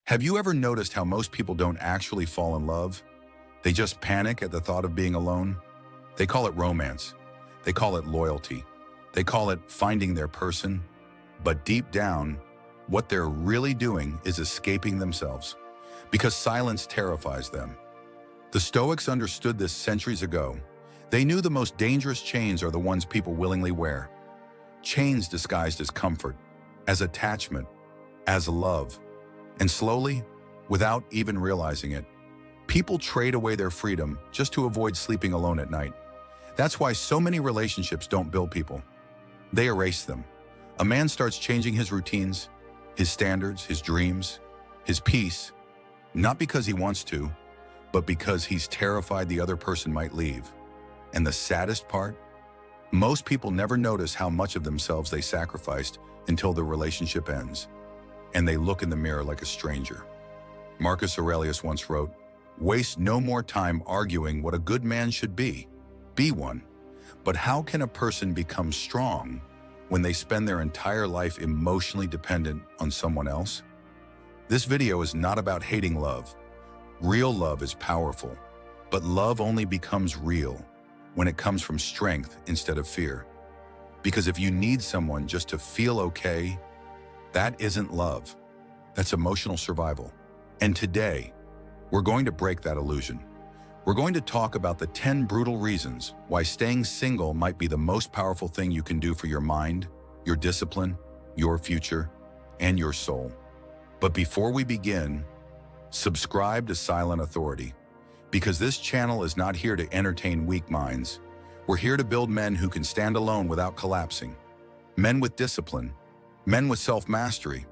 Have you ever noticed how most people don't actually fall in love? They just panic at the thought of being alone? They call it romance. They call it loyalty. They call it finding their person. But deep down, what they're really doing is escaping themselves, because silence terrifies them. The Stoics understood this centuries ago. They knew the most dangerous chains are the ones people willingly wear. Chains disguised as comfort, as attachment, as love. And slowly, without even realizing it, people trade away their freedom just to avoid sleeping alone at night. That's why so many relationships don't build people. They erase them. A man starts changing his routines, his standards, his dreams, his peace, not because he wants to, but because he's terrified the other person might leave. And the saddest part? Most people never notice how much of themselves they sacrificed until the relationship ends, and they look in the mirror like a stranger. Marcus Aurelius once wrote, "Waste no more time arguing what a good man should be. Be one. But how can a person become strong when they spend their entire life emotionally dependent on someone else?" This video is not about hating love. Real love is powerful, but love only becomes real when it comes from strength instead of fear. Because if you need someone just to feel okay, that isn't love. That's emotional survival. And today, we're going to break that illusion. We're going to talk about the 10 brutal reasons why staying single might be the most powerful thing you can do for your mind, your discipline, your future, and your soul. But before we begin, subscribe to Silent Authority, because this channel is not here to entertain weak minds. We're here to build men who can stand alone without collapsing. Men with discipline, men with self-mastery,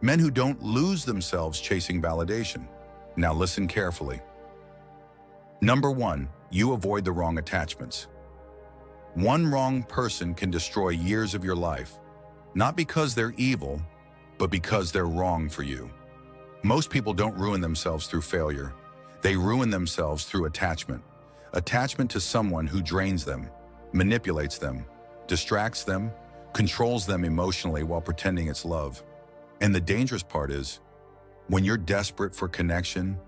men who don't lose themselves chasing validation. Now listen carefully. Number 1, you avoid the wrong attachments. One wrong person can destroy years of your life, not because they're evil, but because they're wrong for you. Most people don't ruin themselves through failure. They ruin themselves through attachment. Attachment to someone who drains them, manipulates them, distracts them, controls them emotionally while pretending it's love. And the dangerous part is, when you're desperate for connection,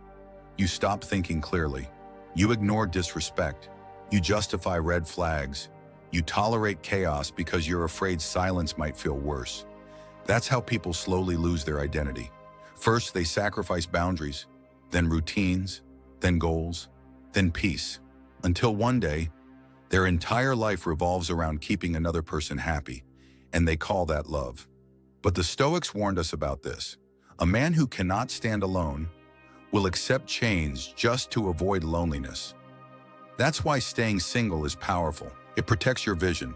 you stop thinking clearly. You ignore disrespect. You justify red flags. You tolerate chaos because you're afraid silence might feel worse. That's how people slowly lose their identity. First, they sacrifice boundaries, then routines, then goals, then peace, until one day, their entire life revolves around keeping another person happy, and they call that love. But the Stoics warned us about this. A man who cannot stand alone will accept change just to avoid loneliness. That's why staying single is powerful. It protects your vision.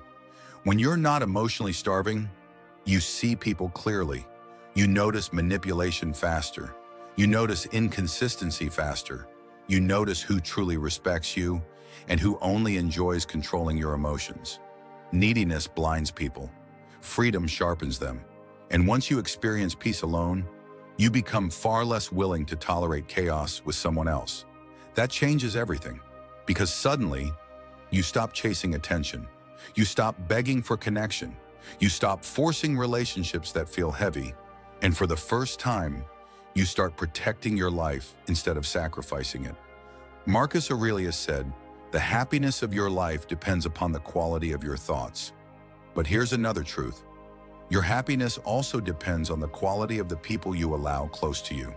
When you're not emotionally starving, you see people clearly. You notice manipulation faster. You notice inconsistency faster. You notice who truly respects you and who only enjoys controlling your emotions. Neediness blinds people. Freedom sharpens them. And once you experience peace alone, you become far less willing to tolerate chaos with someone else. That changes everything, because suddenly, you stop chasing attention. You stop begging for connection. You stop forcing relationships that feel heavy. And for the first time, you start protecting your life instead of sacrificing it. Marcus Aurelius said, "The happiness of your life depends upon the quality of your thoughts." But here's another truth. Your happiness also depends on the quality of the people you allow close to you.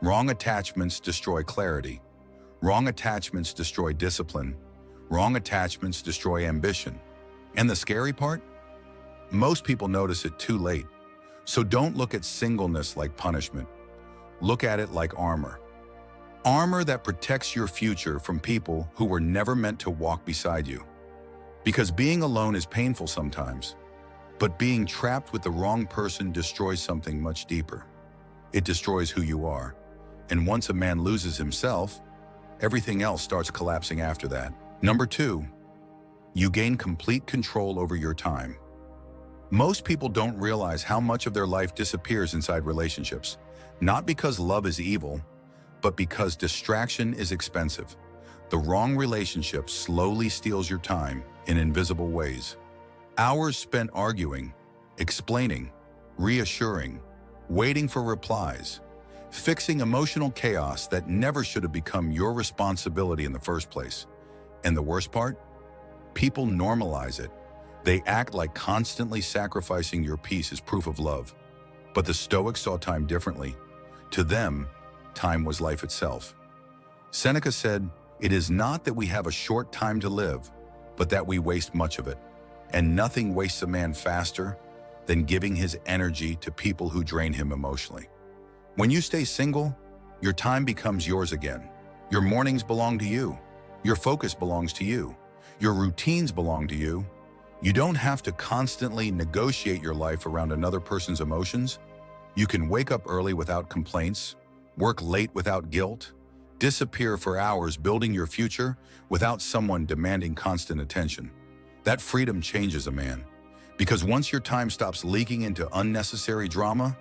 Wrong attachments destroy clarity. Wrong attachments destroy discipline. Wrong attachments destroy ambition. And the scary part? Most people notice it too late. So don't look at singleness like punishment. Look at it like armor. Armor that protects your future from people who were never meant to walk beside you. Because being alone is painful sometimes, but being trapped with the wrong person destroys something much deeper. It destroys who you are. And once a man loses himself, everything else starts collapsing after that. Number 2, you gain complete control over your time. Most people don't realize how much of their life disappears inside relationships, not because love is evil, but because distraction is expensive. The wrong relationship slowly steals your time in invisible ways. Hours spent arguing, explaining, reassuring, waiting for replies, fixing emotional chaos that never should have become your responsibility in the first place. And the worst part? People normalize it. They act like constantly sacrificing your peace is proof of love. But the Stoics saw time differently. To them, time was life itself. Seneca said, "It is not that we have a short time to live, but that we waste much of it. And nothing wastes a man faster than giving his energy to people who drain him emotionally." When you stay single, your time becomes yours again. Your mornings belong to you. Your focus belongs to you. Your routines belong to you. You don't have to constantly negotiate your life around another person's emotions. You can wake up early without complaints, work late without guilt, disappear for hours building your future without someone demanding constant attention. That freedom changes a man, because once your time stops leaking into unnecessary drama,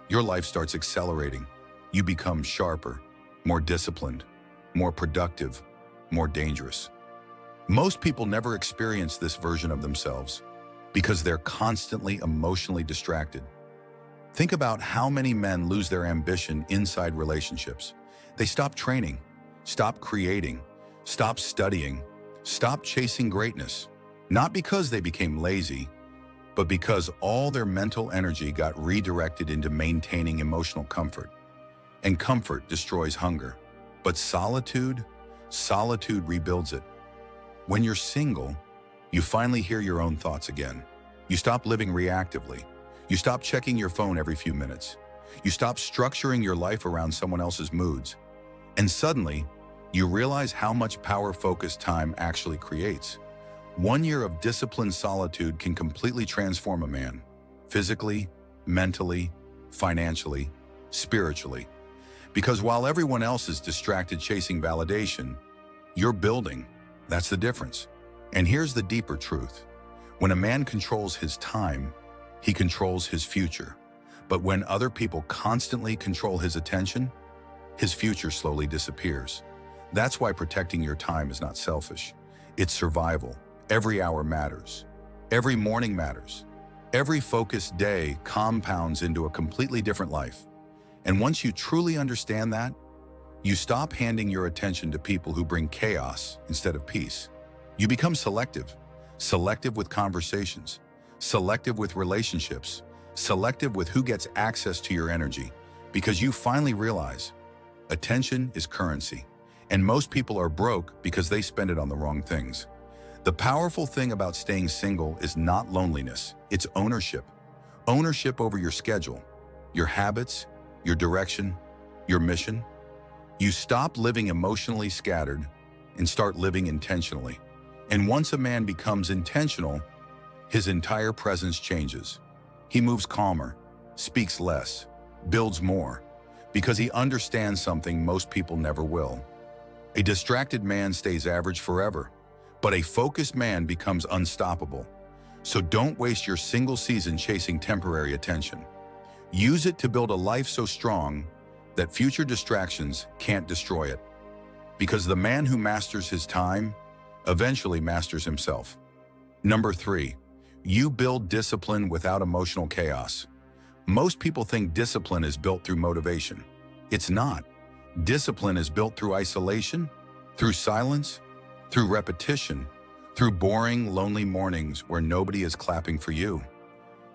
your life starts accelerating. You become sharper, more disciplined, more productive, more dangerous. Most people never experience this version of themselves because they're constantly emotionally distracted. Think about how many men lose their ambition inside relationships. They stop training, stop creating, stop studying, stop chasing greatness. Not because they became lazy, but because all their mental energy got redirected into maintaining emotional comfort. And comfort destroys hunger. But solitude rebuilds it. When you're single, you finally hear your own thoughts again. You stop living reactively. You stop checking your phone every few minutes. You stop structuring your life around someone else's moods. And suddenly, you realize how much power-focused time actually creates. 1 year of disciplined solitude can completely transform a man, physically, mentally, financially, spiritually. Because while everyone else is distracted chasing validation, you're building. That's the difference. And here's the deeper truth. When a man controls his time, he controls his future. But when other people constantly control his attention, his future slowly disappears. That's why protecting your time is not selfish. It's survival. Every hour matters. Every morning matters. Every focused day compounds into a completely different life. And once you truly understand that, you stop handing your attention to people who bring chaos instead of peace. You become selective. Selective with conversations. Selective with relationships. Selective with who gets access to your energy. Because you finally realize attention is currency. And most people are broke because they spend it on the wrong things. The powerful thing about staying single is not loneliness. It's ownership. Ownership over your schedule, your habits, your direction, your mission. You stop living emotionally scattered and start living intentionally. And once a man becomes intentional, his entire presence changes. He moves calmer, speaks less, builds more, because he understands something most people never will. A distracted man stays average forever, but a focused man becomes unstoppable. So don't waste your single season chasing temporary attention. Use it to build a life so strong that future distractions can't destroy it. Because the man who masters his time eventually masters himself. Number 3, you build discipline without emotional chaos. Most people think discipline is built through motivation. It's not. Discipline is built through isolation, through silence, through repetition, through boring, lonely mornings where nobody is clapping for you.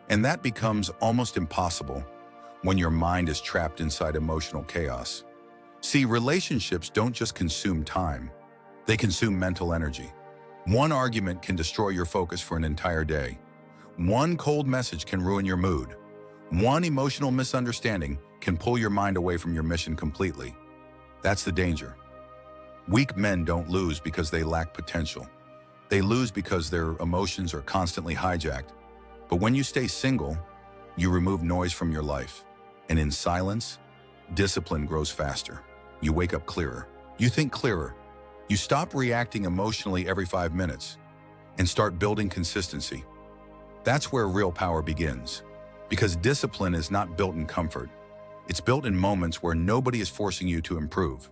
And that becomes almost impossible when your mind is trapped inside emotional chaos. See, relationships don't just consume time, they consume mental energy. One argument can destroy your focus for an entire day. One cold message can ruin your mood. One emotional misunderstanding can pull your mind away from your mission completely. That's the danger. Weak men don't lose because they lack potential. They lose because their emotions are constantly hijacked. But when you stay single, you remove noise from your life. And in silence, discipline grows faster. You wake up clearer. You think clearer. You stop reacting emotionally every 5 minutes and start building consistency. That's where real power begins. Because discipline is not built in comfort. It's built in moments where nobody is forcing you to improve.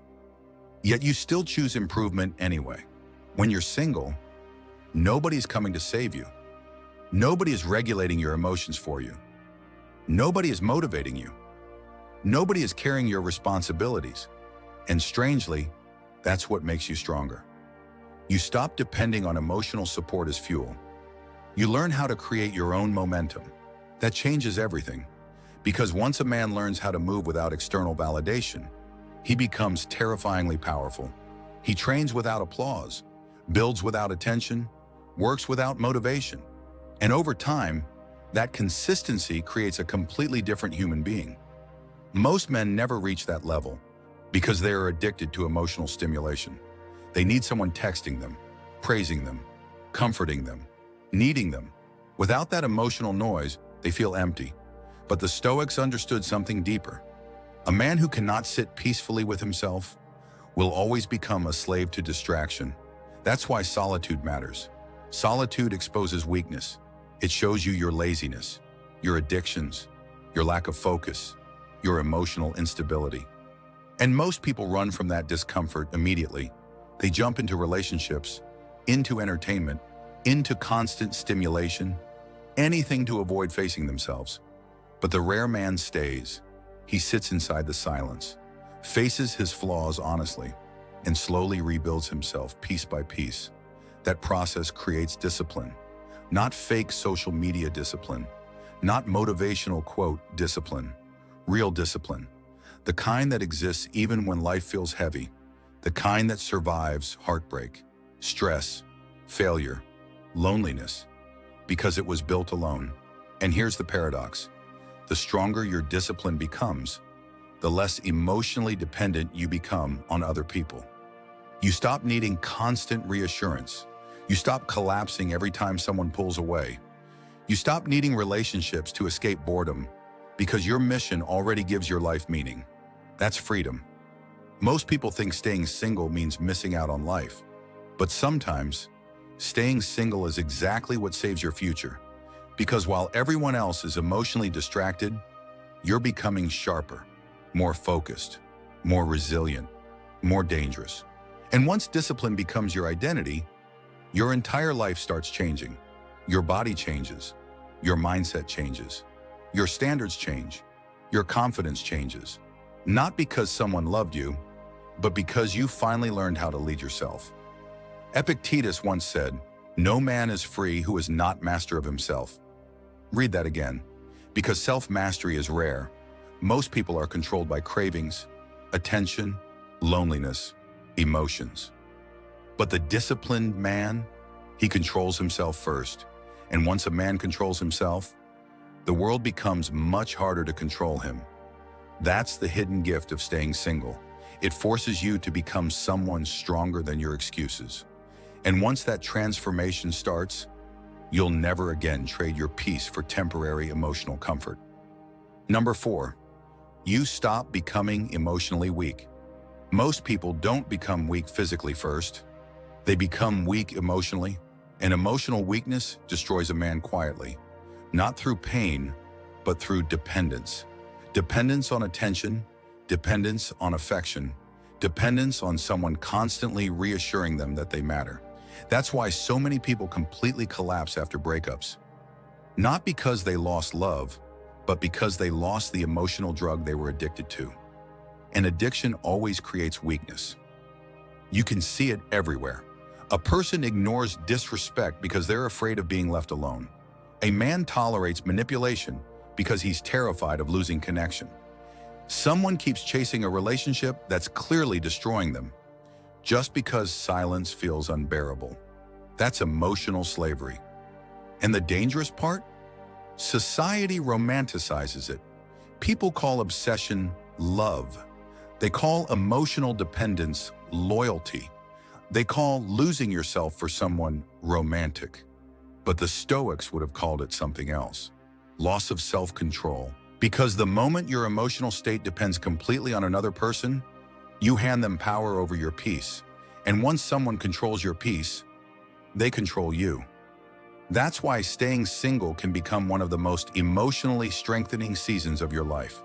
Yet you still choose improvement anyway. When you're single, nobody's coming to save you. Nobody is regulating your emotions for you. Nobody is motivating you. Nobody is carrying your responsibilities. And strangely, that's what makes you stronger. You stop depending on emotional support as fuel. You learn how to create your own momentum. That changes everything. Because once a man learns how to move without external validation, he becomes terrifyingly powerful. He trains without applause, builds without attention, works without motivation. And over time, that consistency creates a completely different human being. Most men never reach that level because they are addicted to emotional stimulation. They need someone texting them, praising them, comforting them, needing them. Without that emotional noise, they feel empty. But the Stoics understood something deeper. A man who cannot sit peacefully with himself will always become a slave to distraction. That's why solitude matters. Solitude exposes weakness. It shows you your laziness, your addictions, your lack of focus, your emotional instability. And most people run from that discomfort immediately. They jump into relationships, into entertainment, into constant stimulation, anything to avoid facing themselves. But the rare man stays. He sits inside the silence, faces his flaws honestly, and slowly rebuilds himself piece by piece. That process creates discipline, not fake social media discipline, not motivational quote discipline, real discipline, the kind that exists even when life feels heavy, the kind that survives heartbreak, stress, failure, loneliness, because it was built alone. And here's the paradox. The stronger your discipline becomes, the less emotionally dependent you become on other people. You stop needing constant reassurance. You stop collapsing every time someone pulls away. You stop needing relationships to escape boredom because your mission already gives your life meaning. That's freedom. Most people think staying single means missing out on life. But sometimes, staying single is exactly what saves your future. Because while everyone else is emotionally distracted, you're becoming sharper, more focused, more resilient, more dangerous. And once discipline becomes your identity, your entire life starts changing. Your body changes, your mindset changes, your standards change, your confidence changes. Not because someone loved you, but because you finally learned how to lead yourself. Epictetus once said, "No man is free who is not master of himself." Read that again. Because self-mastery is rare. Most people are controlled by cravings, attention, loneliness, emotions. But the disciplined man, he controls himself first. And once a man controls himself, the world becomes much harder to control him. That's the hidden gift of staying single. It forces you to become someone stronger than your excuses. And once that transformation starts, you'll never again trade your peace for temporary emotional comfort. Number 4, you stop becoming emotionally weak. Most people don't become weak physically first. They become weak emotionally, and emotional weakness destroys a man quietly, not through pain, but through dependence. Dependence on attention, dependence on affection, dependence on someone constantly reassuring them that they matter. That's why so many people completely collapse after breakups. Not because they lost love, but because they lost the emotional drug they were addicted to. And addiction always creates weakness. You can see it everywhere. A person ignores disrespect because they're afraid of being left alone. A man tolerates manipulation because he's terrified of losing connection. Someone keeps chasing a relationship that's clearly destroying them, just because silence feels unbearable. That's emotional slavery. And the dangerous part? Society romanticizes it. People call obsession love. They call emotional dependence loyalty. They call losing yourself for someone romantic. But the Stoics would have called it something else. Loss of self-control. Because the moment your emotional state depends completely on another person, you hand them power over your peace. And once someone controls your peace, they control you. That's why staying single can become one of the most emotionally strengthening seasons of your life.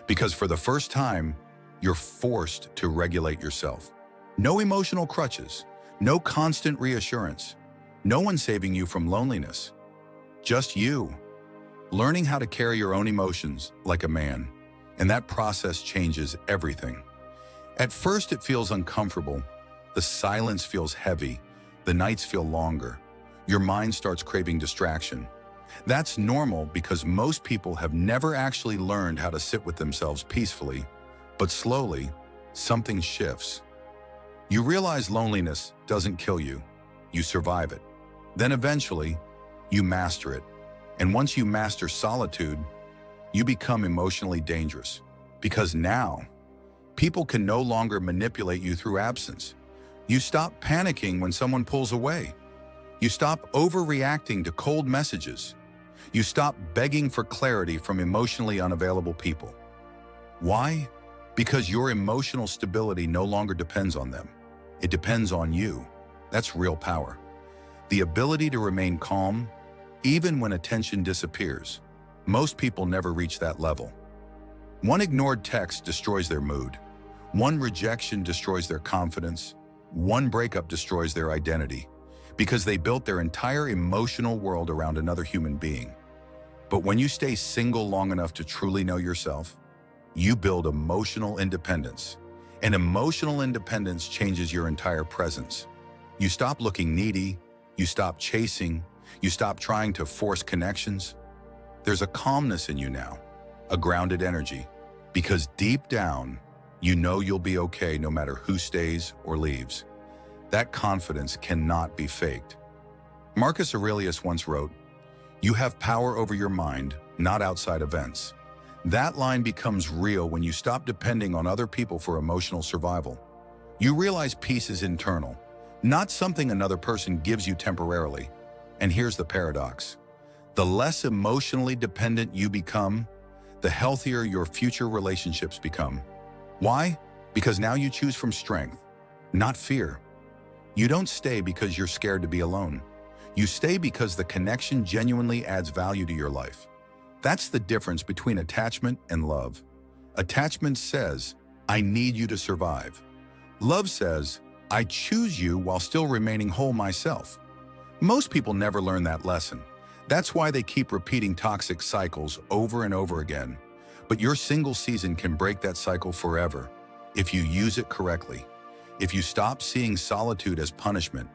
Because for the first time, you're forced to regulate yourself. No emotional crutches, no constant reassurance, no one saving you from loneliness. Just you, learning how to carry your own emotions like a man. And that process changes everything. At first, it feels uncomfortable. The silence feels heavy. The nights feel longer. Your mind starts craving distraction. That's normal because most people have never actually learned how to sit with themselves peacefully. But slowly, something shifts. You realize loneliness doesn't kill you. You survive it. Then eventually, you master it. And once you master solitude, you become emotionally dangerous. Because now, people can no longer manipulate you through absence. You stop panicking when someone pulls away. You stop overreacting to cold messages. You stop begging for clarity from emotionally unavailable people. Why? Because your emotional stability no longer depends on them. It depends on you. That's real power. The ability to remain calm, even when attention disappears. Most people never reach that level. One ignored text destroys their mood. One rejection destroys their confidence. One breakup destroys their identity, because they built their entire emotional world around another human being. But when you stay single long enough to truly know yourself, you build emotional independence. And emotional independence changes your entire presence. You stop looking needy, you stop chasing, you stop trying to force connections. There's a calmness in you now, a grounded energy, because deep down, you know you'll be okay no matter who stays or leaves. That confidence cannot be faked. Marcus Aurelius once wrote, "You have power over your mind, not outside events." That line becomes real when you stop depending on other people for emotional survival. You realize peace is internal, not something another person gives you temporarily. And here's the paradox. The less emotionally dependent you become, the healthier your future relationships become. Why? Because now you choose from strength, not fear. You don't stay because you're scared to be alone. You stay because the connection genuinely adds value to your life. That's the difference between attachment and love. Attachment says, "I need you to survive." Love says, "I choose you while still remaining whole myself." Most people never learn that lesson. That's why they keep repeating toxic cycles over and over again. But your single season can break that cycle forever if you use it correctly. If you stop seeing solitude as punishment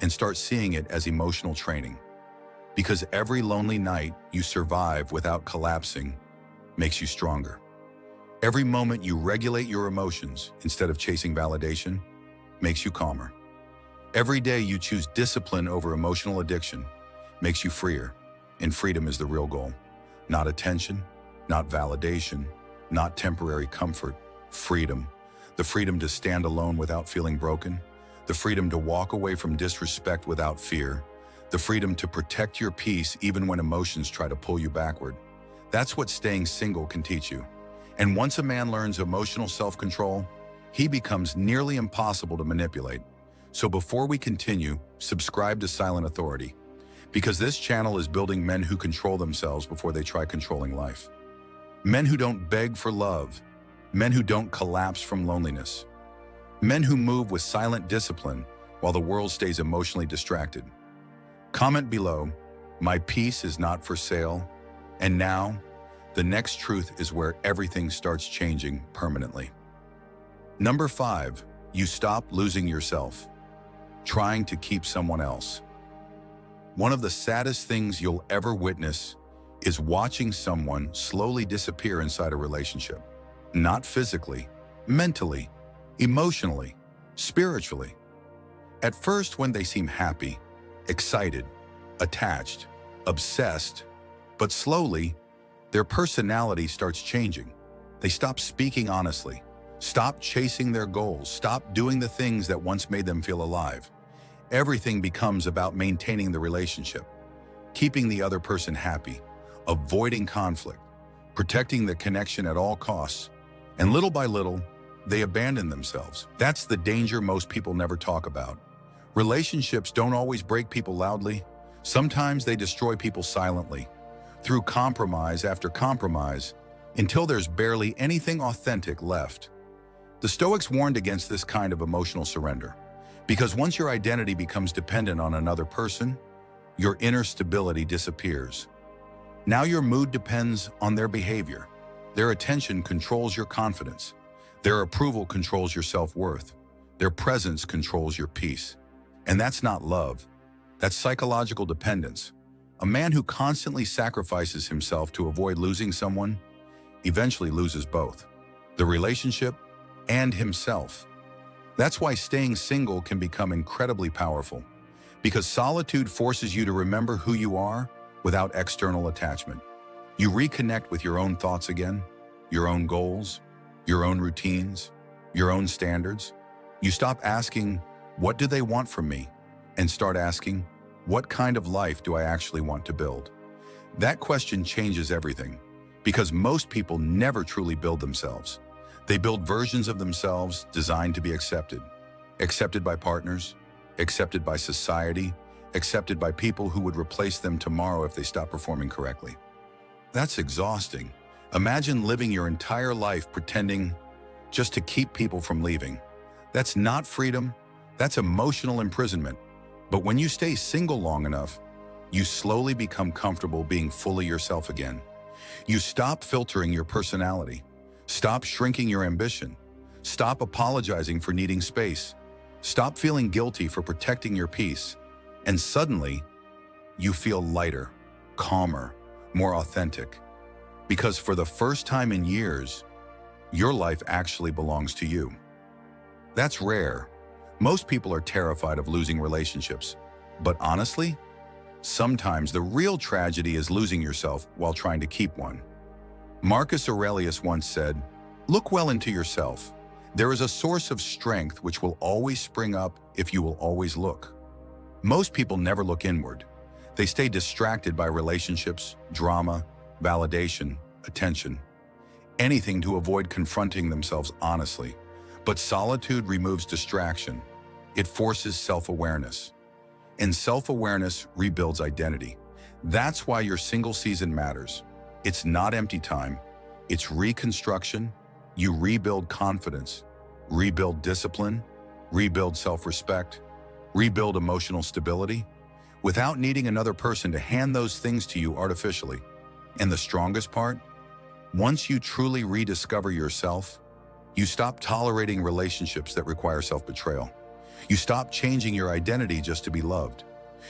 and start seeing it as emotional training. Because every lonely night you survive without collapsing makes you stronger. Every moment you regulate your emotions instead of chasing validation makes you calmer. Every day you choose discipline over emotional addiction makes you freer. And freedom is the real goal. Not attention, not validation, not temporary comfort. Freedom. The freedom to stand alone without feeling broken. The freedom to walk away from disrespect without fear. The freedom to protect your peace even when emotions try to pull you backward. That's what staying single can teach you. And once a man learns emotional self-control, he becomes nearly impossible to manipulate. So before we continue, subscribe to Silent Authority, because this channel is building men who control themselves before they try controlling life. Men who don't beg for love. Men who don't collapse from loneliness. Men who move with silent discipline while the world stays emotionally distracted. Comment below, "My peace is not for sale." And now, the next truth is where everything starts changing permanently. Number 5, you stop losing yourself, trying to keep someone else. One of the saddest things you'll ever witness is watching someone slowly disappear inside a relationship. Not physically, mentally, emotionally, spiritually. At first, when they seem happy, excited, attached, obsessed, but slowly, their personality starts changing. They stop speaking honestly, stop chasing their goals, stop doing the things that once made them feel alive. Everything becomes about maintaining the relationship, keeping the other person happy, avoiding conflict, protecting the connection at all costs, and little by little, they abandon themselves. That's the danger most people never talk about. Relationships don't always break people loudly. Sometimes they destroy people silently, through compromise after compromise, until there's barely anything authentic left. The Stoics warned against this kind of emotional surrender, because once your identity becomes dependent on another person, your inner stability disappears. Now your mood depends on their behavior. Their attention controls your confidence. Their approval controls your self-worth. Their presence controls your peace. And that's not love. That's psychological dependence. A man who constantly sacrifices himself to avoid losing someone eventually loses both, the relationship and himself. That's why staying single can become incredibly powerful, because solitude forces you to remember who you are without external attachment. You reconnect with your own thoughts again, your own goals, your own routines, your own standards. You stop asking, what do they want from me? And start asking, what kind of life do I actually want to build? That question changes everything, because most people never truly build themselves. They build versions of themselves designed to be accepted. Accepted by partners, accepted by society, accepted by people who would replace them tomorrow if they stop performing correctly. That's exhausting. Imagine living your entire life pretending just to keep people from leaving. That's not freedom, that's emotional imprisonment. But when you stay single long enough, you slowly become comfortable being fully yourself again. You stop filtering your personality, stop shrinking your ambition, stop apologizing for needing space, stop feeling guilty for protecting your peace, and suddenly, you feel lighter, calmer, more authentic. Because for the first time in years, your life actually belongs to you. That's rare. Most people are terrified of losing relationships. But honestly, sometimes the real tragedy is losing yourself while trying to keep one. Marcus Aurelius once said, "Look well into yourself. There is a source of strength which will always spring up if you will always look." Most people never look inward. They stay distracted by relationships, drama, validation, attention, anything to avoid confronting themselves honestly. But solitude removes distraction. It forces self-awareness. And self-awareness rebuilds identity. That's why your single season matters. It's not empty time. It's reconstruction. You rebuild confidence, rebuild discipline, rebuild self-respect, rebuild emotional stability, without needing another person to hand those things to you artificially. And the strongest part? Once you truly rediscover yourself, you stop tolerating relationships that require self-betrayal. You stop changing your identity just to be loved.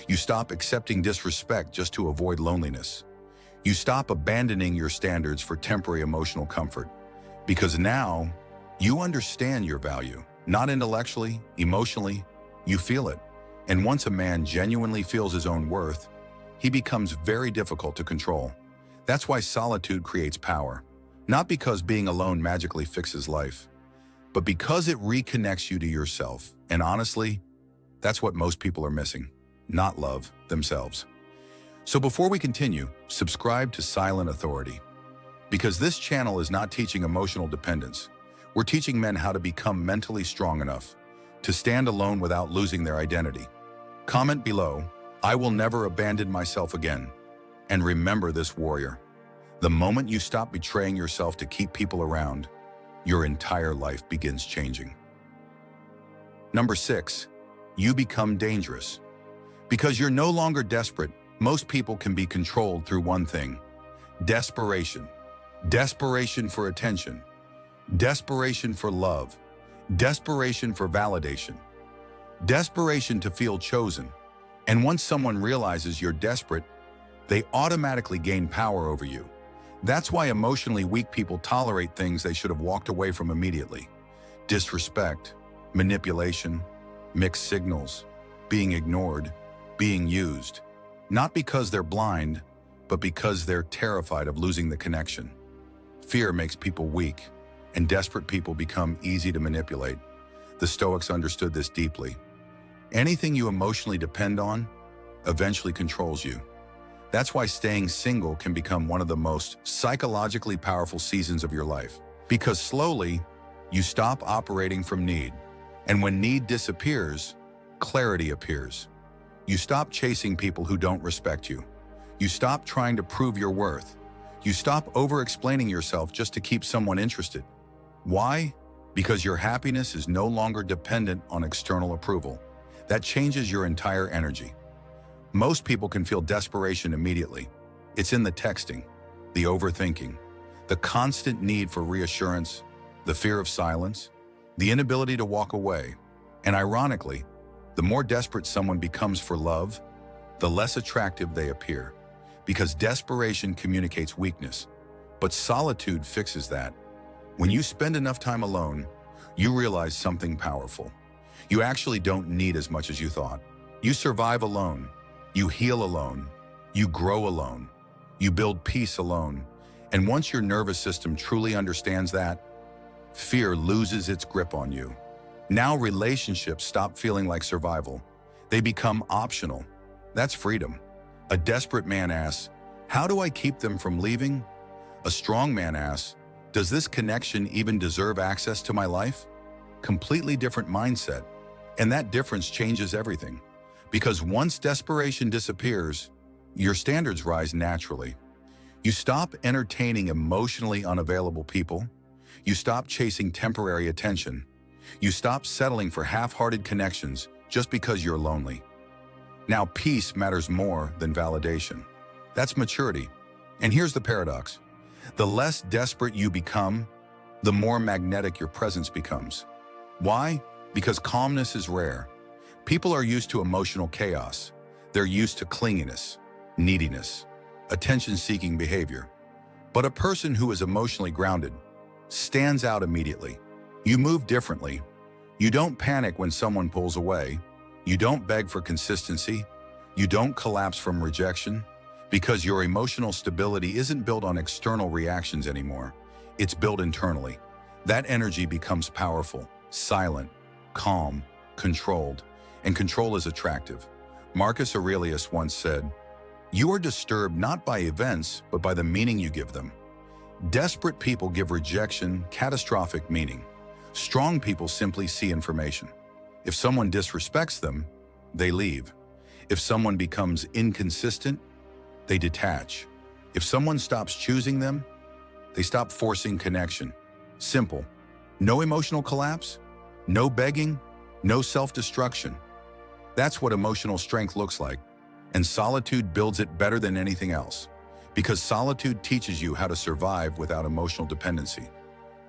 You stop accepting disrespect just to avoid loneliness. You stop abandoning your standards for temporary emotional comfort. Because now, you understand your value, not intellectually, emotionally, you feel it. And once a man genuinely feels his own worth, he becomes very difficult to control. That's why solitude creates power. Not because being alone magically fixes life, but because it reconnects you to yourself. And honestly, that's what most people are missing, not love themselves. So before we continue, subscribe to Silent Authority. Because this channel is not teaching emotional dependence. We're teaching men how to become mentally strong enough to stand alone without losing their identity. Comment below, "I will never abandon myself again." And remember this, warrior. The moment you stop betraying yourself to keep people around, your entire life begins changing. Number 6, you become dangerous. Because you're no longer desperate, most people can be controlled through one thing: desperation. Desperation for attention. Desperation for love. Desperation for validation. Desperation to feel chosen. And once someone realizes you're desperate, they automatically gain power over you. That's why emotionally weak people tolerate things they should have walked away from immediately. Disrespect, manipulation, mixed signals, being ignored, being used. Not because they're blind, but because they're terrified of losing the connection. Fear makes people weak, and desperate people become easy to manipulate. The Stoics understood this deeply. Anything you emotionally depend on eventually controls you. That's why staying single can become one of the most psychologically powerful seasons of your life. Because slowly, you stop operating from need. And when need disappears, clarity appears. You stop chasing people who don't respect you. You stop trying to prove your worth. You stop over-explaining yourself just to keep someone interested. Why? Because your happiness is no longer dependent on external approval. That changes your entire energy. Most people can feel desperation immediately. It's in the texting, the overthinking, The constant need for reassurance, the fear of silence, the inability to walk away. And ironically, the more desperate someone becomes for love, the less attractive they appear, because desperation communicates weakness. But solitude fixes that. When you spend enough time alone, you realize something powerful. You actually don't need as much as you thought. You survive alone. You heal alone. You grow alone. You build peace alone. And once your nervous system truly understands that, fear loses its grip on you. Now relationships stop feeling like survival. They become optional. That's freedom. A desperate man asks, how do I keep them from leaving? A strong man asks, does this connection even deserve access to my life? Completely different mindset. And that difference changes everything. Because once desperation disappears, your standards rise naturally. You stop entertaining emotionally unavailable people. You stop chasing temporary attention. You stop settling for half-hearted connections just because you're lonely. Now, peace matters more than validation. That's maturity. And here's the paradox. The less desperate you become, the more magnetic your presence becomes. Why? Because calmness is rare. People are used to emotional chaos. They're used to clinginess, neediness, attention-seeking behavior. But a person who is emotionally grounded stands out immediately. You move differently. You don't panic when someone pulls away. You don't beg for consistency. You don't collapse from rejection, because your emotional stability isn't built on external reactions anymore. It's built internally. That energy becomes powerful, silent, calm, controlled, and control is attractive. Marcus Aurelius once said, "You are disturbed not by events, but by the meaning you give them." Desperate people give rejection catastrophic meaning. Strong people simply see information. If someone disrespects them, they leave. If someone becomes inconsistent, they detach. If someone stops choosing them, they stop forcing connection. Simple. No emotional collapse, no begging, no self-destruction. That's what emotional strength looks like. And solitude builds it better than anything else. Because solitude teaches you how to survive without emotional dependency.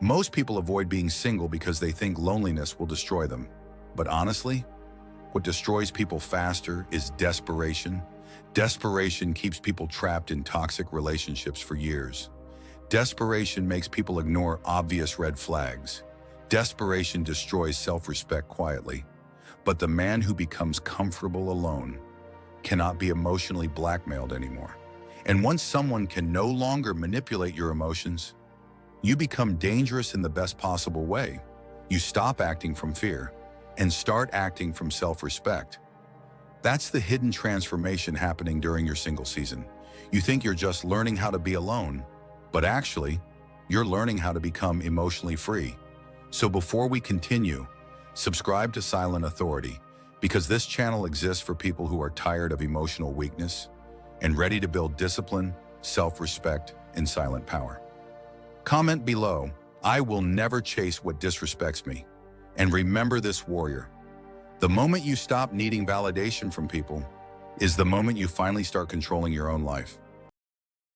Most people avoid being single because they think loneliness will destroy them. But honestly, what destroys people faster is desperation. Desperation keeps people trapped in toxic relationships for years. Desperation makes people ignore obvious red flags. Desperation destroys self-respect quietly. But the man who becomes comfortable alone cannot be emotionally blackmailed anymore. And once someone can no longer manipulate your emotions, you become dangerous in the best possible way. You stop acting from fear and start acting from self-respect. That's the hidden transformation happening during your single season. You think you're just learning how to be alone, but actually, you're learning how to become emotionally free. So before we continue, subscribe to Silent Authority, because this channel exists for people who are tired of emotional weakness and ready to build discipline, self-respect, and silent power. Comment below, "I will never chase what disrespects me." And remember this, warrior. The moment you stop needing validation from people is the moment you finally start controlling your own life.